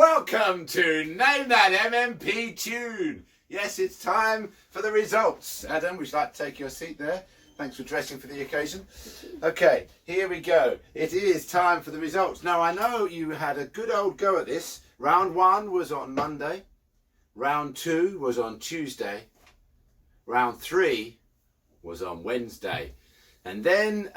Welcome to Name That MMP Tune. Yes, it's time for the results. Adam, would you like to take your seat there? Thanks for dressing for the occasion. Okay, here we go. It is time for the results. Now, I know you had a good old go at this. Round 1 was on Monday. Round 2 was on Tuesday. Round 3 was on Wednesday. And then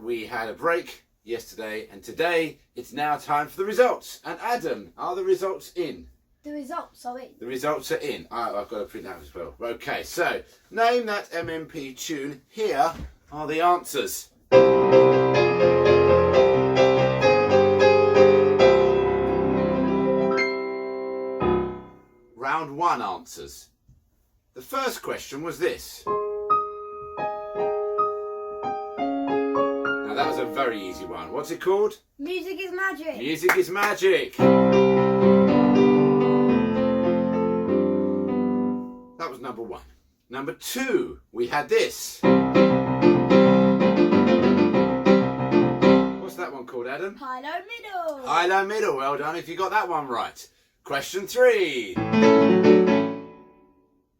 we had a break yesterday, and today it's now time for the results. And Adam, are the results in? The results are in. The results are in. I've got to print that as well. Okay, so name that MMP tune. Here are the answers. Round 1 answers. The first question was this. Now that was a very easy one. What's it called? Music is magic. Music is magic. That was number 1. Number 2, we had this. What's that one called, Adam? High, low, middle. High, low, middle. Well done if you got that one right. Question 3.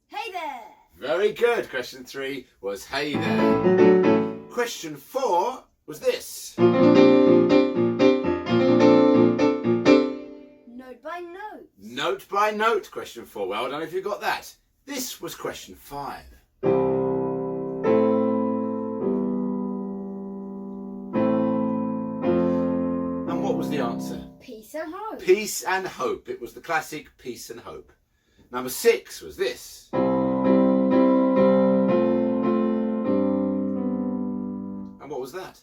Hey there. Very good. Question 3 was Hey There. Question 4 was this. Note by note. Note by note. Question 4. Well done if you got that. This was question 5. And what was the answer? Peace and hope. Peace and hope. It was the classic Peace and Hope. Number 6 was this. And what was that?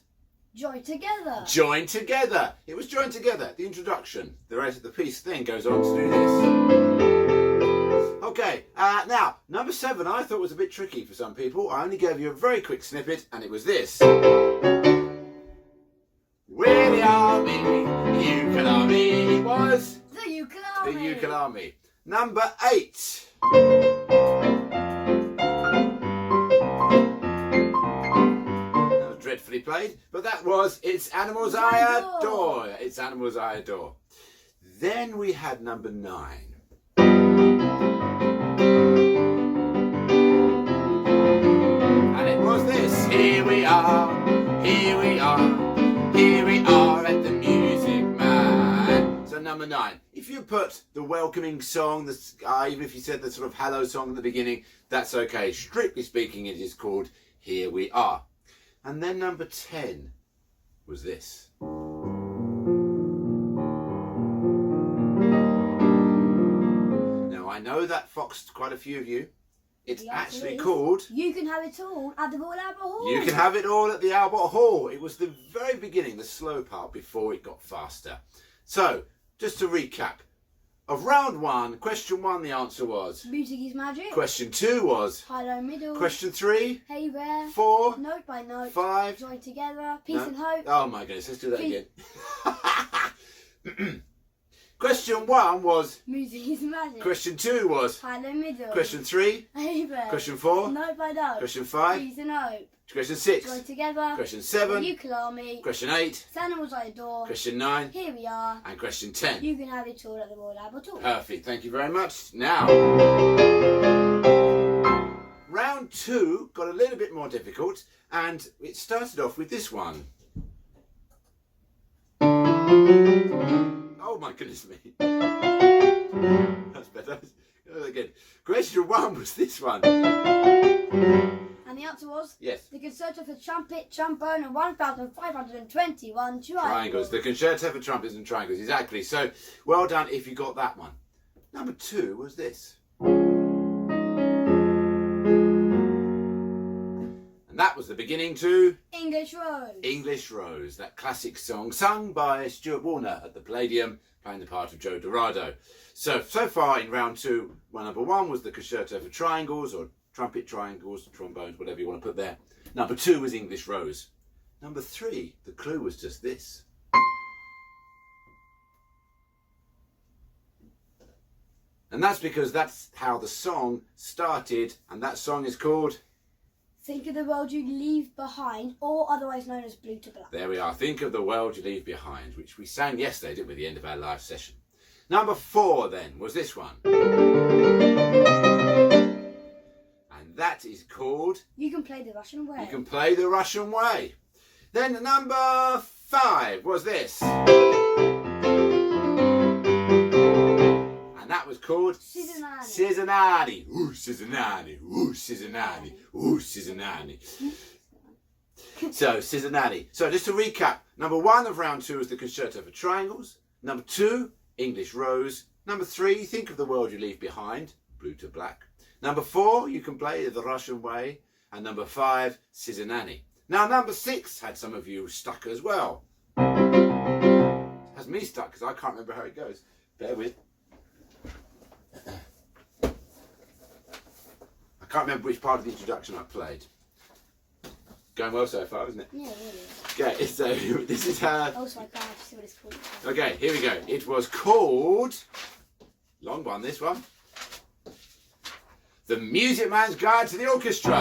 Join together. Join together. It was join together. The introduction. The rest of the piece then goes on to do this. Okay, now, number 7 I thought was a bit tricky for some people. I only gave you a very quick snippet, and it was this. We're the army, Ukularmy. It was The Ukularmy. the Ukularmy. Number 8. That was dreadfully played, but that was It's Animals I Adore. It's Animals I Adore. Then we had number 9. And it was this. Here we are, here we are, here we are at the Music Man. So number 9. If you put the welcoming song, even if you said the sort of hello song at the beginning, that's okay. Strictly speaking, it is called Here We Are. And then number 10 was this. Now I know that foxed quite a few of you. It's actually called You Can Have It All at the Royal Albert Hall. You Can Have It All at the Albert Hall. It was the very beginning, the slow part before it got faster. So, just to recap, of round 1, question 1 the answer was Music is magic. Question 2 was High, low, middle. Question 3, Hey there. 4, Note by note. 5. Join together. Peace No. and hope. Oh my goodness, let's do that again. Question 1 was Music is magic. Question 2 was High, low, middle. Question 3, Hey there. Question 4, Note by note. Question 5, Peace and hope. Question Join 6, together. Question 7, The Ukularmy. Question 8, It's Animals I Adore. Question 9, Here we are. and Question 10. You Can Have It All at the Royal Albert Hall. Perfect, thank you very much. Now, round 2 got a little bit more difficult, and it started off with this one. Oh my goodness me. That's better. Again. Question 1 was this one. And the answer was? Yes. The Concerto for Trumpet, Trombone and 1,521 Triangles. The Concerto for Trumpets and Triangles. Exactly. So, well done if you got that one. Number 2 was this. And that was the beginning to English Rose. English Rose, that classic song sung by Stuart Warner at the Palladium, playing the part of Joe Dorado. So far in round 2, number 1 was the Concerto for Triangles, or Trumpet, Triangles, Trombones, whatever you want to put there. Number 2 was English Rose. Number 3, the clue was just this. And that's because that's how the song started, and that song is called Think of the World You Leave Behind, or otherwise known as Blue to Black. There we are. Think of the World You Leave Behind, which we sang yesterday, didn't we, at the end of our live session. Number 4 then was this one. And that is called You Can Play the Russian Way. You Can Play the Russian Way. Then number 5 was this. And that was called Sizanani. Sizanani. Ooh, Sizanani. Ooh, Sizanani. Ooh, Sizanani. So, Sizanani. So, just to recap, number 1 of round 2 is the Concerto for Triangles. Number 2, English Rose. Number 3, Think of the World You Leave Behind, Blue to Black. Number 4, You Can Play the Russian Way. And number 5, Sizanani. Now, number 6 had some of you stuck as well. Has me stuck because I can't remember how it goes. Bear with. I can't remember which part of the introduction I played. Going well so far, isn't it? Yeah, really. Okay, so this is how... Oh, so I can't see what it's called. Okay, here we go. It was called... Long one, this one. The Music Man's Guide to the Orchestra.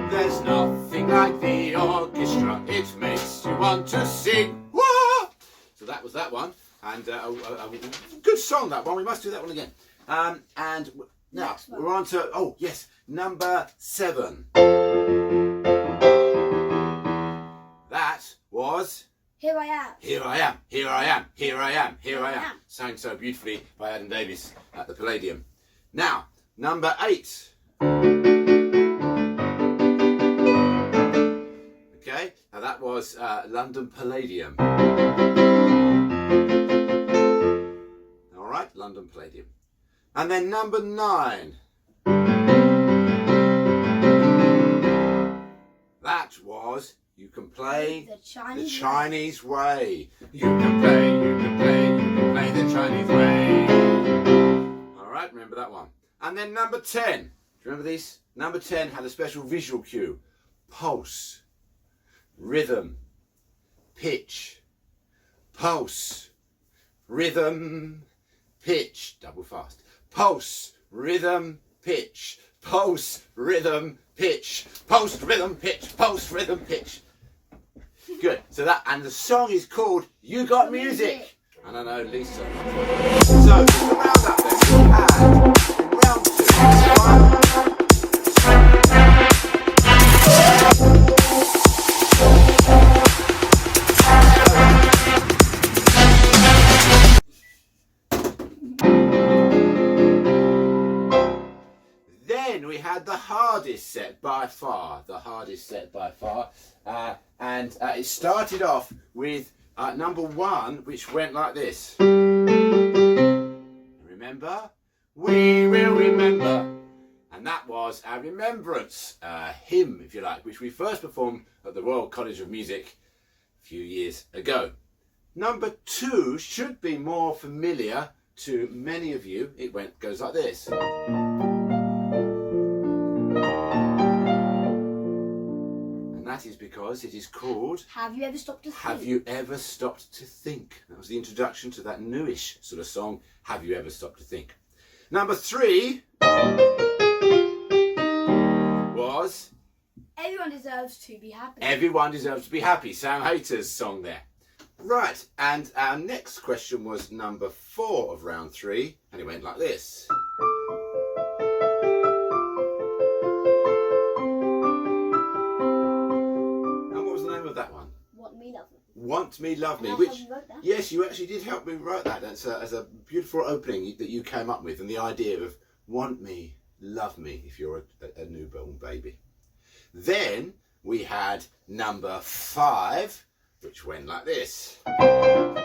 There's nothing like the orchestra. It makes you want to sing. Whoa! So that was that one. And a good song, that one. We must do that one again. And now we're on to, oh yes, number 7. That was Here I Am. Here I Am, Here I Am, Here I Am, Here I Am. Sang so beautifully by Adam Davies at the Palladium. Now, number 8. Okay, now that was London Palladium. All right, London Palladium. And then number 9. That was You Can Play The Chinese Way. You can play, you can play, you can play the Chinese way. All right, remember that one. And then number 10. Do you remember these? Number 10 had a special visual cue. Pulse, rhythm, pitch, pulse, rhythm, pitch. Double fast. Pulse, rhythm, pitch. Pulse, rhythm, pitch. Pulse, rhythm, pitch. Pulse, rhythm, pitch. Good. So that, and the song is called You Got Music. And I know Lisa. So to round up then, we had in round 2. Then we had the hardest set by far, and it started off with number 1, which went like this. Remember? We will remember. And that was our remembrance hymn, if you like, which we first performed at the Royal College of Music a few years ago. Number 2 should be more familiar to many of you. It goes like this. That is because it is called Have You Ever Stopped to Think? Have You Ever Stopped to Think? That was the introduction to that newish sort of song, Have You Ever Stopped to Think? Number 3 was Everyone Deserves to Be Happy. Everyone Deserves to Be Happy, Sam Hayter's song there. Right, and our next question was number 4 of round 3, and it went like this. That one. Want Me, Love Me. Want Me, Love Me. Which you wrote that. Yes, you actually did help me write that. That's as a beautiful opening that you came up with, and the idea of want me, love me if you're a newborn baby. Then we had number 5, which went like this. And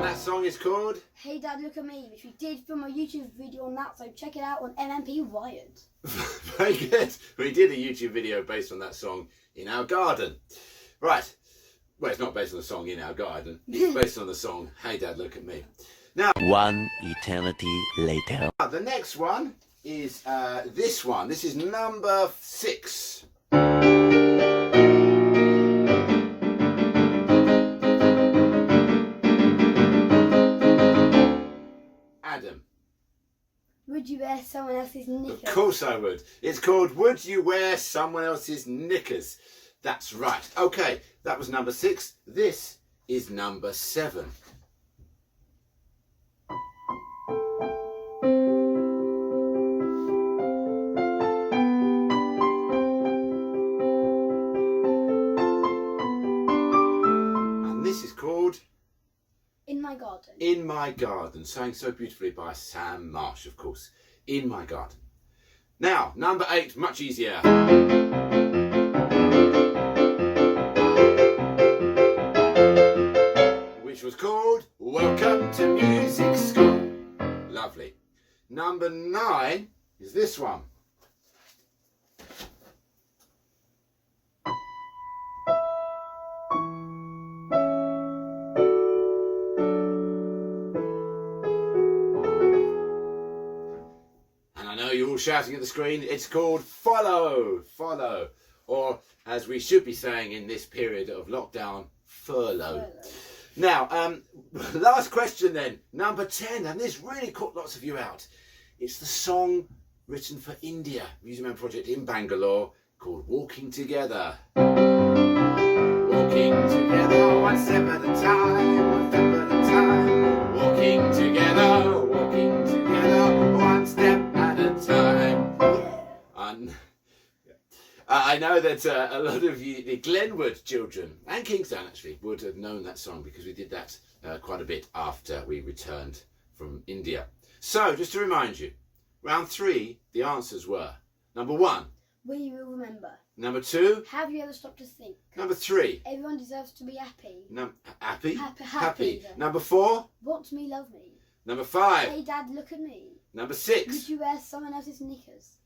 that song is called Hey Dad, Look at Me, which we did film a YouTube video on that, so check it out on MMP Wired. Very good. We did a YouTube video based on that song in our garden. Right. Well, it's not based on the song in our garden. It's based on the song Hey Dad, Look at Me. Now, one eternity later. The next one is this one. This is number 6. Adam. Would you wear someone else's knickers? Of course I would. It's called Would You Wear Someone Else's Knickers? That's right. Okay, that was number 6. This is number 7. And this is called In My Garden. In My Garden, sang so beautifully by Sam Marsh, of course. In My Garden. Now, number 8, much easier. Which was called Welcome to Music School. Lovely. Number 9 is this one. You're all shouting at the screen. It's called Follow, Follow, or as we should be saying in this period of lockdown, Furlough. Now, last question then, number 10, and this really caught lots of you out. It's the song written for India, Music Man project in Bangalore, called Walking Together. Walking together, one step at a time, one step at a time. Walking together, one step at a time. And I know that a lot of you, the Glenwood children, and Kingstown actually, would have known that song because we did that quite a bit after we returned from India. So, just to remind you, round 3, the answers were, number 1. We will remember. Number 2. Have you ever stopped to think? Number 3. Everyone deserves to be happy. Happy? Happy. Number 4. Want me, love me. Number 5. Hey Dad, look at me. Number 6. Would you wear someone else's knickers?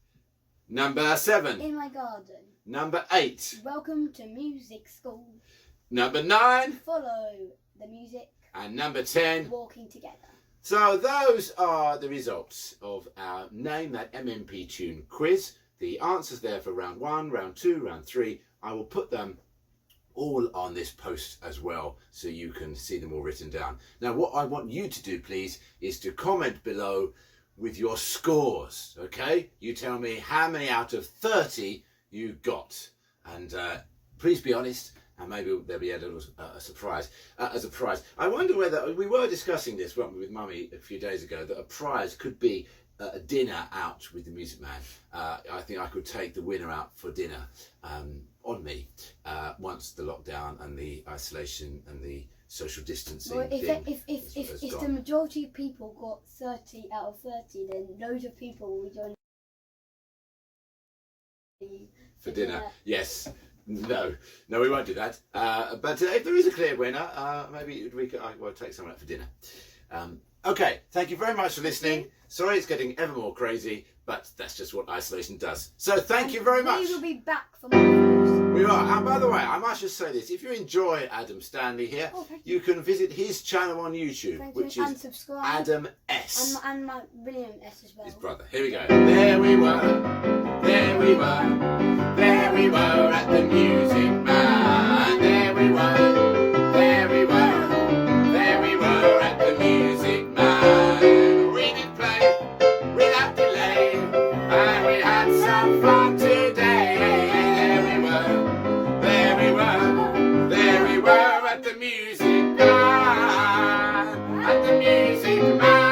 Number 7. In my garden. Number 8. Welcome to music school. Number 9. Follow the music. And number 10. Walking together. So those are the results of our Name That MMP Tune quiz. The answers there for round 1, round 2, round 3. I will put them all on this post as well so you can see them all written down. Now what I want you to do, please, is to comment below with your scores, okay? You tell me how many out of 30 you got, and please be honest, and maybe there'll be a little surprise as a prize. I wonder whether, we were discussing this, weren't we, with Mummy a few days ago, that a prize could be a dinner out with the Music Man. I think I could take the winner out for dinner on me once the lockdown and the isolation and the social distancing well, if the majority of people got 30 out of 30, then loads of people will join for dinner. Yes. No, we won't do that. But if there is a clear winner, maybe we'll take someone out for dinner. Okay, thank you very much for listening. Sorry it's getting ever more crazy, but that's just what isolation does. So thank you very much. We will be back for more. We are. And by the way, I must just say this. If you enjoy Adam Stanley here, you can visit his channel on YouTube, which is subscribe. Adam S. And my William S as well. His brother. Here we go. There we were. There we were. There we were at the Music Man. There we were. There we were. There we were at the Music Man. We did play without delay, and we had some fun today. There we were. There we were. There we were at the Music Man. At the Music Man.